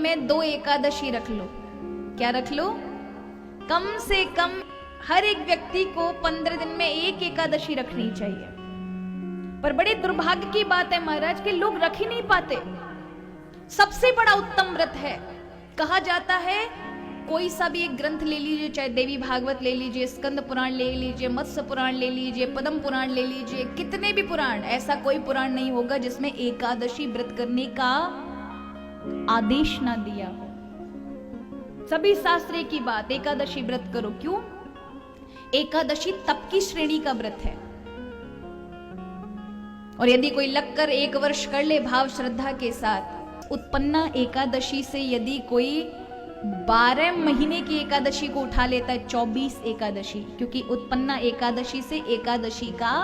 में 2 एकादशी रख लो। क्या रख लो? कम से कम हर एक व्यक्ति को 15 दिन में 1 एकादशी रखनी चाहिए। पर बड़े दुर्भाग्य की बात है महाराज कि लोग रख ही नहीं पाते। सबसे बड़ा उत्तम व्रत है। कहा जाता है कोई सा भी एक ग्रंथ ले लीजिए, चाहे देवी भागवत ले लीजिए, स्कंद पुराण ले लीजिए, मत्स्य पुराण ले लीजिए, पद्म पुराण ले लीजिए, कितने भी पुराण, ऐसा कोई पुराण नहीं होगा जिसमें एकादशी व्रत करने का आदेश ना दिया हो। सभी शास्त्रीय की बात, एकादशी व्रत करो। क्यों? एकादशी तप की श्रेणी का व्रत है। और यदि कोई लगकर 1 वर्ष कर ले भाव श्रद्धा के साथ, उत्पन्ना एकादशी से यदि कोई 12 महीने की एकादशी को उठा लेता है, 24 एकादशी, क्योंकि उत्पन्ना एकादशी से एकादशी का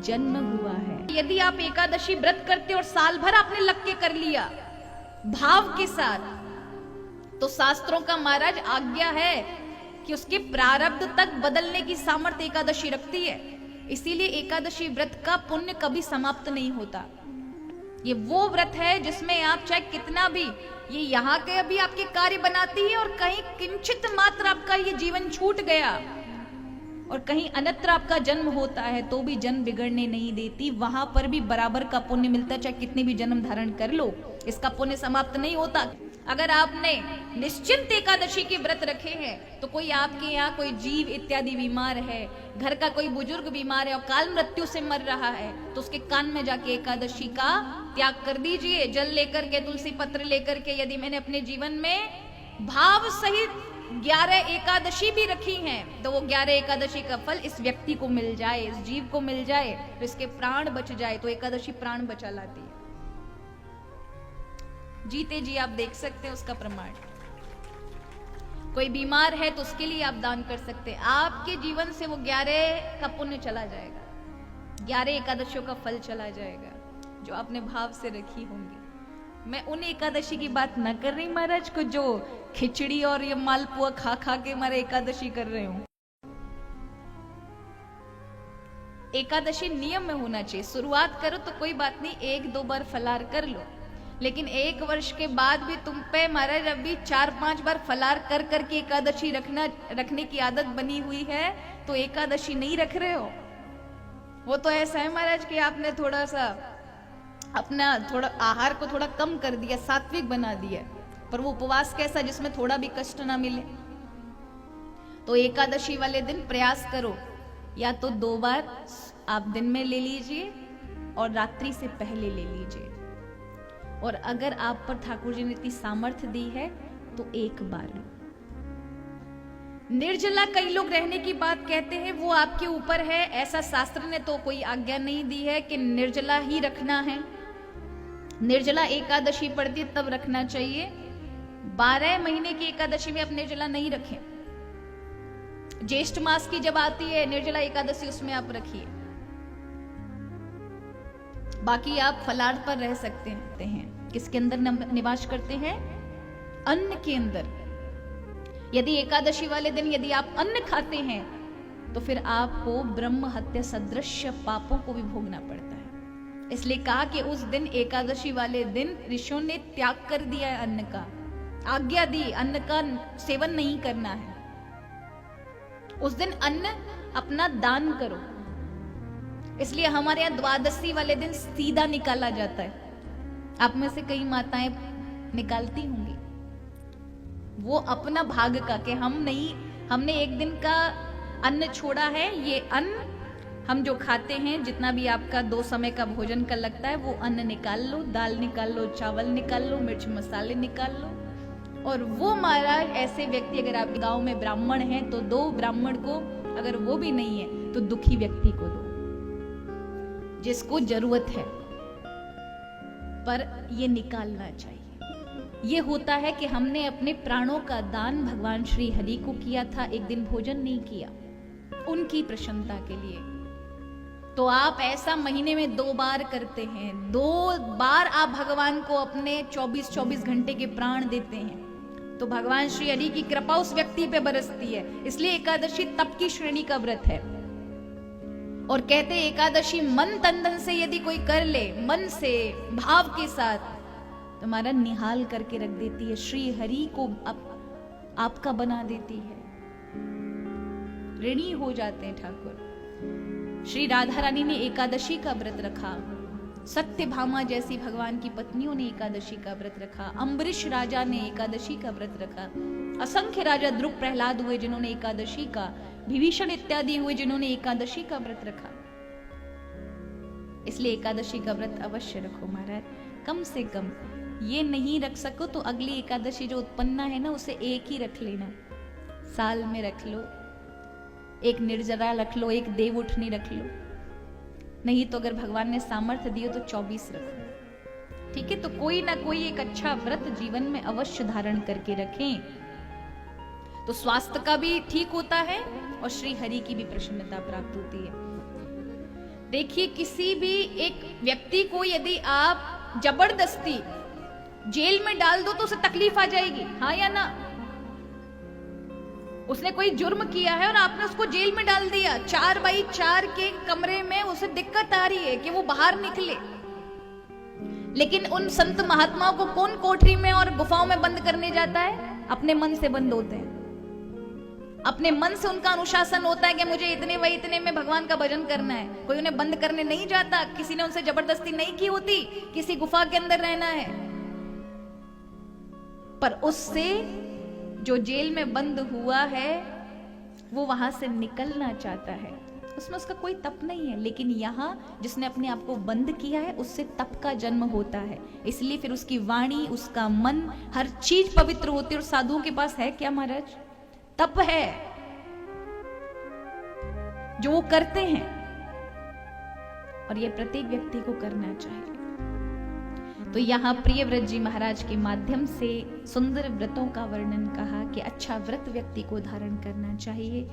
जन्म हुआ है। यदि आप एकादशी व्रत करते और साल भर आपने लग के कर लिया भाव के साथ, तो शास्त्रों का महाराज आज्ञा है कि उसके प्रारब्ध तक बदलने की सामर्थ्य एकादशी रखती है। इसीलिए एकादशी व्रत का पुण्य कभी समाप्त नहीं होता। ये वो व्रत है जिसमें आप चाहे कितना भी, ये यहाँ के अभी आपके कार्य बनाती है, और कहीं किंचित मात्र आपका ये जीवन छूट गया और कहीं अन्यत्र आपका जन्म होता है तो भी जन्म बिगड़ने नहीं देती। वहां पर भी बराबर का पुण्य मिलता है, चाहे कितने भी जन्म धारण कर लो, इसका पुण्य समाप्त नहीं होता। अगर आपने निश्चिंत एकादशी के व्रत रखे हैं, तो कोई आपके यहाँ कोई जीव इत्यादि बीमार है, घर का कोई बुजुर्ग बीमार है और काल मृत्यु से मर रहा है, तो उसके कान में जाके एकादशी का त्याग कर दीजिए। जल लेकर के, तुलसी पत्र लेकर के, यदि मैंने अपने जीवन में भाव सहित 11 एकादशी भी रखी हैं, तो वो 11 एकादशी का फल इस व्यक्ति को मिल जाए, इस जीव को मिल जाए, तो इसके प्राण बच जाए। तो एकादशी प्राण बचा लाती है। जीते जी आप देख सकते हैं उसका प्रमाण। कोई बीमार है तो उसके लिए आप दान कर सकते हैं। आपके जीवन से वो 11 का पुण्य चला जाएगा, 11 एकादशियों का फल चला जाएगा जो आपने भाव से रखी होंगी। मैं उन एकादशी की बात न कर रही महाराज को जो खिचड़ी और ये मालपुआ खा खा के हमारे एकादशी कर रहे हो। एकादशी नियम में होना चाहिए। शुरुआत करो तो कोई बात नहीं, 1-2 बार फलार कर लो, लेकिन 1 वर्ष के बाद भी तुम पे महाराज अभी 4-5 बार फलार कर करके एकादशी रखने की आदत बनी हुई है, तो एकादशी नहीं रख रहे हो। वो तो ऐसा है महाराज कि आपने थोड़ा सा अपना आहार को थोड़ा कम कर दिया, सात्विक बना दिया, पर वो उपवास कैसा जिसमें थोड़ा भी कष्ट ना मिले। तो एकादशी वाले दिन प्रयास करो, या तो 2 बार आप दिन में ले लीजिए और रात्रि से पहले ले लीजिए, और अगर आप पर ठाकुर जी ने इतनी सामर्थ्य दी है तो 1 बार लो। निर्जला कई लोग रहने की बात कहते हैं, वो आपके ऊपर है। ऐसा शास्त्र ने तो कोई आज्ञा नहीं दी है कि निर्जला ही रखना है। निर्जला एकादशी पड़ती तब रखना चाहिए। 12 महीने की एकादशी में आप निर्जला नहीं रखें। ज्येष्ठ मास की जब आती है निर्जला एकादशी, उसमें आप रखिए। बाकी आप फलार पर रह सकते हैं। किसके अंदर निवास करते हैं? अन्न के अंदर। यदि एकादशी वाले दिन यदि आप अन्न खाते हैं तो फिर आपको ब्रह्म हत्या सदृश पापों को भी भोगना पड़ता है। इसलिए कहा कि उस दिन, एकादशी वाले दिन, ऋषियों ने त्याग कर दिया है अन्न का, आज्ञा दी अन्न का सेवन नहीं करना है। उस दिन अन्न अपना दान करो। इसलिए हमारे यहाँ द्वादशी वाले दिन सीधा निकाला जाता है। आप में से कई माताएं निकालती होंगी। वो अपना भाग का, कि हमने एक दिन का अन्न छोड़ा है, ये अन्न हम जो खाते हैं, जितना भी आपका 2 समय का भोजन का लगता है, वो अन्न निकाल लो, दाल निकाल लो, चावल निकाल लो, मिर्च मसाले निकाल लो। और वो महाराज ऐसे व्यक्ति, अगर आपके गांव में ब्राह्मण हैं तो 2 ब्राह्मण को, अगर वो भी नहीं है तो दुखी व्यक्ति को दो जिसको जरूरत है, पर ये निकालना चाहिए। ये होता है कि हमने अपने प्राणों का दान भगवान श्री हरि को किया था, एक दिन भोजन नहीं किया उनकी प्रसन्नता के लिए। तो आप ऐसा महीने में 2 बार करते हैं, 2 बार आप भगवान को अपने 24-24 घंटे के प्राण देते हैं, तो भगवान श्री हरि की कृपा उस व्यक्ति पे बरसती है। इसलिए एकादशी तप की श्रेणी का व्रत है। और कहते एकादशी मन तन धन से यदि कोई कर ले, मन से भाव के साथ, तुम्हारा निहाल करके रख देती है, श्री हरि को आपका बना देती है। ऋणी हो जाते हैं ठाकुर। श्री राधा रानी ने एकादशी का व्रत रखा, सत्यभामा जैसी भगवान की पत्नियों ने एकादशी का व्रत रखा, अम्बरीश राजा ने एकादशी का व्रत रखा, असंख्य राजा ध्रुव प्रहलाद हुए जिन्होंने एकादशी का, विभीषण इत्यादि हुए जिन्होंने एकादशी का व्रत रखा। इसलिए एकादशी का व्रत अवश्य रखो महाराज। कम से कम ये नहीं रख सको तो अगली एकादशी जो उत्पन्न है ना, उसे एक ही रख लेना, साल में रख लो, एक निर्जरा रख लो, एक देव उठनी रख लो, नहीं तो अगर भगवान ने सामर्थ्य दियो तो 24 रखो। ठीक है, तो कोई ना कोई एक अच्छा व्रत जीवन में अवश्य धारण करके रखें, तो स्वास्थ्य का भी ठीक होता है और श्री हरि की भी प्रसन्नता प्राप्त होती है। देखिए, किसी भी एक व्यक्ति को यदि आप जबरदस्ती जेल में डाल दो तो उसे तकलीफ आ जाएगी, हाँ या ना? उसने कोई जुर्म किया है और आपने उसको जेल में डाल दिया, 4x4 के कमरे में, उसे दिक्कत आ रही है कि वो बाहर निकले। लेकिन उन संत महात्माओं को कौन कोठरी में और गुफाओं में बंद करने जाता है? अपने मन से बंद होते हैं, अपने मन से उनका अनुशासन होता है कि मुझे इतने व इतने में भगवान का भजन करना है। कोई उन्हें बंद करने नहीं जाता, किसी ने उनसे जबरदस्ती नहीं की होती, किसी गुफा के अंदर रहना है। पर उससे जो जेल में बंद हुआ है वो वहां से निकलना चाहता है, उसमें उसका कोई तप नहीं है। लेकिन यहाँ जिसने अपने आप को बंद किया है उससे तप का जन्म होता है, इसलिए फिर उसकी वाणी, उसका मन, हर चीज पवित्र होती है। और साधुओं के पास है क्या महाराज? तप है जो वो करते हैं, और ये प्रत्येक व्यक्ति को करना चाहिए। तो यहाँ प्रियव्रत जी महाराज के माध्यम से सुंदर व्रतों का वर्णन कहा कि अच्छा व्रत व्यक्ति को धारण करना चाहिए।